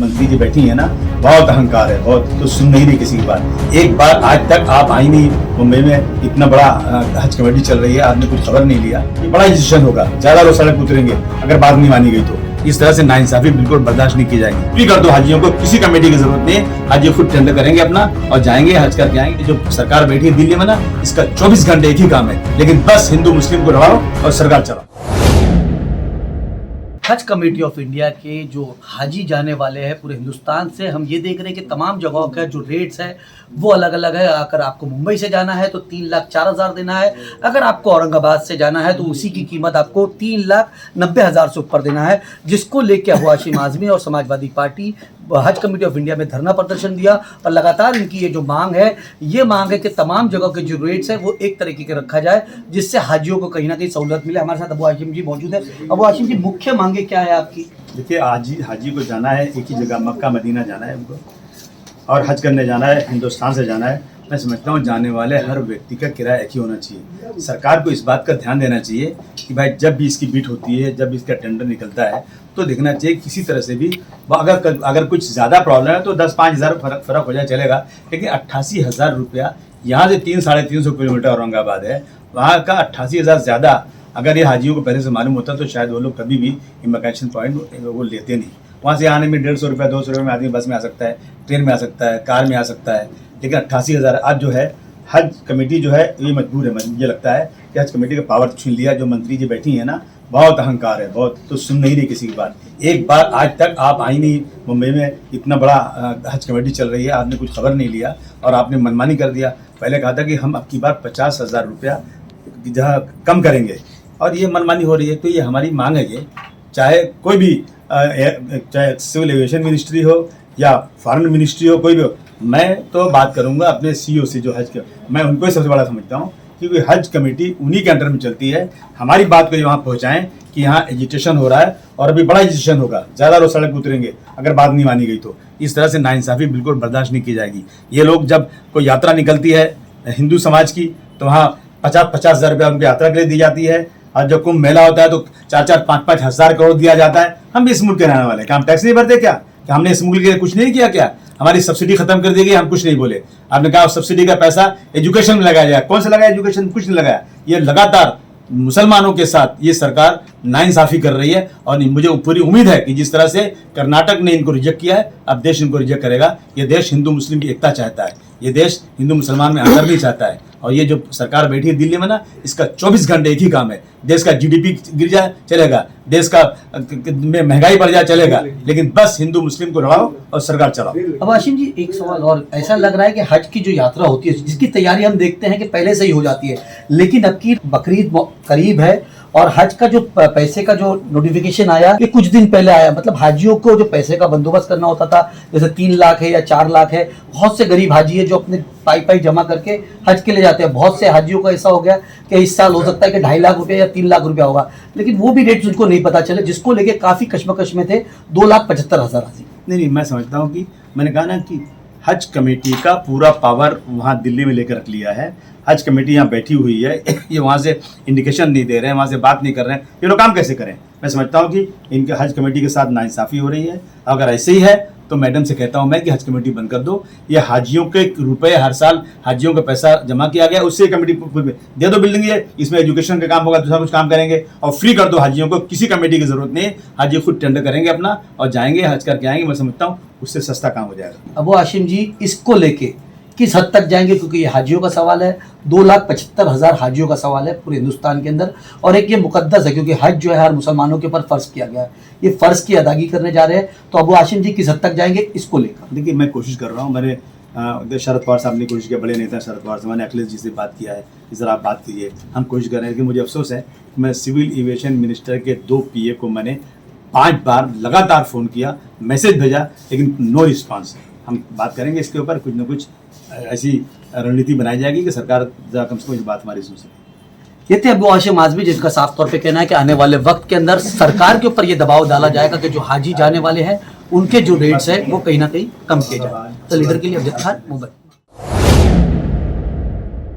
मंत्री जी बैठी है ना, बहुत अहंकार है, बहुत तो सुन नहीं रही किसी की बात। एक बार आज तक आप आई नहीं मुंबई में, इतना बड़ा हज कमेटी चल रही है, आपने कुछ खबर नहीं लिया। ये बड़ा डिसीजन होगा, ज्यादा लोग सड़क उतरेंगे अगर बात नहीं मानी गई तो। इस तरह से नाइंसाफी बिल्कुल बर्दाश्त नहीं की जाएगी। फ्री कर दो हाजियों को, किसी कमेटी की जरूरत नहीं। हाजी खुद टेंडर करेंगे अपना और जाएंगे, हज करके आएंगे। जो सरकार बैठी है दिल्ली में ना, इसका 24 घंटे एक ही काम है, लेकिन बस हिंदू मुस्लिम को लड़ाओ और सरकार चलाओ। हज कमेटी ऑफ इंडिया के जो हाजी जाने वाले हैं पूरे हिंदुस्तान से, हम ये देख रहे हैं कि तमाम जगहों का जो रेट्स है वो अलग अलग है। अगर आपको मुंबई से जाना है तो 3,04,000 देना है, अगर आपको औरंगाबाद से जाना है तो उसी की कीमत आपको 3,90,000 से ऊपर देना है। जिसको लेकर अबू हाशिम आज़मी और समाजवादी पार्टी हज कमेटी ऑफ इंडिया में धरना प्रदर्शन दिया और लगातार इनकी ये जो मांग है, ये मांग है कि तमाम जगह के जो रेट्स है वो एक तरीके के रखा जाए, जिससे हाजियों को कहीं ना कहीं सहूलत मिले। हमारे साथ अबू हाशिम जी मौजूद है। अबू हाशिम जी, मुख्य मांगे क्या है आपकी? देखिए, हाजी को जाना है एक ही जगह, मक्का मदीना जाना है उनको, और हज करने जाना है, हिंदुस्तान से जाना है। मैं समझता हूँ जाने वाले हर व्यक्ति का किराया एक ही होना चाहिए। सरकार को इस बात का ध्यान देना चाहिए कि भाई जब भी इसकी बीट होती है, जब इसका टेंडर निकलता है, तो देखना चाहिए किसी तरह से भी अगर कुछ ज़्यादा प्रॉब्लम है तो 10-5 हज़ार फ़र्क हो जाए चलेगा, लेकिन 88,000 रुपया, यहाँ से 300-350 किलोमीटर औरंगाबाद है, वहाँ का 88,000 ज़्यादा अगर ये हाजियों को पहले से मालूम होता तो शायद वो लोग कभी भी इमिग्रेशन पॉइंट वो लेते नहीं। वहाँ से आने में 150 रुपया 200 रुपये में आदमी बस में आ सकता है, ट्रेन में आ सकता है, कार में आ सकता है, लेकिन 88,000 आज जो है हज कमेटी जो है ये मजबूर है। मुझे लगता है कि हज कमेटी का पावर छीन लिया। जो मंत्री जी बैठी है ना, बहुत अहंकार है, बहुत तो सुन नहीं रही किसी की बात। एक बार आज तक आप आई नहीं मुंबई में, इतना बड़ा हज कमेटी चल रही है, आपने कुछ खबर नहीं लिया और आपने मनमानी कर दिया। पहले कहा था कि हम अब की बार 50,000 रुपया जहाँ कम करेंगे, और ये मनमानी हो रही है। तो ये हमारी मांग है, ये चाहे कोई भी चाहे सिविल एविएशन मिनिस्ट्री हो या फॉरेन मिनिस्ट्री हो, कोई भी हो, मैं तो बात करूंगा अपने सीईओ से जो हज के, मैं उनको ही सबसे बड़ा समझता हूँ, क्योंकि हज कमेटी उन्हीं के अंडर में चलती है। हमारी बात को वहाँ पहुँचाएं कि यहाँ एजिटेशन हो रहा है और अभी बड़ा एजिटेशन होगा, ज़्यादा लोग सड़क उतरेंगे अगर बात नहीं मानी गई तो। इस तरह से नाइंसाफ़ी बिल्कुल बर्दाश्त नहीं की जाएगी। ये लोग जब कोई यात्रा निकलती है हिंदू समाज की, तो वहाँ 50-50 हज़ार रुपया उनकी यात्रा के लिए दी जाती है, और जब कुंभ मेला होता है तो 4-4, 5-5 हज़ार करोड़ दिया जाता है। हम भी इस मुल्क के रहने वाले, क्या हम टैक्स नहीं भरते? क्या हमने इस मुल्क के लिए कुछ नहीं किया? क्या हमारी सब्सिडी खत्म कर दी गई? हम कुछ नहीं बोले। आपने कहा सब्सिडी का पैसा एजुकेशन में लगाया जाए, कौन सा लगाया? एजुकेशन कुछ नहीं लगाया। ये लगातार मुसलमानों के साथ ये सरकार नाइंसाफी कर रही है, और मुझे पूरी उम्मीद है कि जिस तरह से कर्नाटक ने इनको रिजेक्ट किया है, अब देश इनको रिजेक्ट करेगा। ये देश हिंदू मुस्लिम की एकता चाहता है, ये देश हिंदू मुसलमान में अंतर नहीं चाहता है। और ये जो सरकार बैठी है दिल्ली में ना, इसका 24 घंटे एक ही काम है, देश का जीडीपी गिर जाए चलेगा, देश का में महंगाई बढ़ जाए चलेगा, लेकिन बस हिंदू मुस्लिम को लड़ाओ और सरकार चलाओ। अब हाशिम जी, एक सवाल और, ऐसा लग रहा है कि हज की जो यात्रा होती है, जिसकी तैयारी हम देखते हैं कि पहले से ही हो जाती है, लेकिन अब की बकरीद करीब है और हज का जो पैसे का जो नोटिफिकेशन आया ये कुछ दिन पहले आया। मतलब हाजियों को जो पैसे का बंदोबस्त करना होता था, जैसे 3 लाख है या 4 लाख है, बहुत से गरीब हाजी है जो अपने पाई जमा करके हज के लिए जाते हैं। बहुत से हाजियों का ऐसा हो गया कि इस साल हो सकता है कि 2.5 लाख रुपया या 3 लाख रुपया होगा, लेकिन वो भी रेट उनको नहीं पता चले, जिसको लेके काफी कश्मकश में थे 2,75,000 हाजी। नहीं, मैं समझता हूँ कि मैंने कहा ना कि हज कमेटी का पूरा पावर वहाँ दिल्ली में लेकर रख लिया है। हज कमेटी यहाँ बैठी हुई है, ये वहाँ से इंडिकेशन नहीं दे रहे हैं, वहाँ से बात नहीं कर रहे हैं। ये लोग काम कैसे करें? मैं समझता हूँ कि इनके हज कमेटी के साथ नाइंसाफ़ी हो रही है। अगर ऐसे ही है तो मैडम से कहता हूँ मैं कि हज कमेटी बंद कर दो। ये हाजियों के रुपए हर साल हाजियों का पैसा जमा किया गया, उससे कमेटी दे दो बिल्डिंग, ये इसमें एजुकेशन का काम होगा, दूसरा कुछ काम करेंगे, और फ्री कर दो हाजियों को, किसी कमेटी की जरूरत नहीं। हाजी खुद टेंडर करेंगे अपना और जाएंगे, हज करके आएंगे। मैं समझता हूँ उससे सस्ता काम हो जाएगा। अबू हाशिम जी, इसको लेके किस हद तक जाएंगे? क्योंकि ये हाजियों का सवाल है, 2,75,000 हाजियों का सवाल है पूरे हिंदुस्तान के अंदर, और एक ये मुकद्दस है क्योंकि हज जो है हर मुसलमानों के ऊपर फ़र्ज़ किया गया है, ये फ़र्ज़ की अदायगी करने जा रहे हैं। तो अबू हाशिम जी, किस हद तक जाएंगे इसको लेकर? देखिए, मैं कोशिश कर रहा हूँ, मैंने शरद पवार साहब ने कोशिश किया, बड़े नेता शरद पवार साहब ने अखिलेश जी से बात किया है, इस तरह आप बात कीजिए, हम कोशिश कर रहे हैं। लेकिन मुझे अफसोस है, मैं सिविल एविएशन मिनिस्टर के 2 PA को मैंने 5 बार लगातार फ़ोन किया, मैसेज भेजा, लेकिन नो रिस्पॉन्स। हम बात करेंगे इसके ऊपर, कुछ न कुछ ऐसी रणनीति बनाई जाएगी कि सरकार ज़रा कम से कम इस बात हमारी सुन सके। ये थे अबू हाशिम आज़मी, जिसका साफ तौर पे कहना है कि आने वाले वक्त के अंदर सरकार के ऊपर ये दबाव डाला जाएगा कि जो हाजी जाने वाले हैं उनके जो रेट्स है वो कहीं ना कहीं कम किए जाए। तो लीडर के लिए अमजद खान, मुंबई।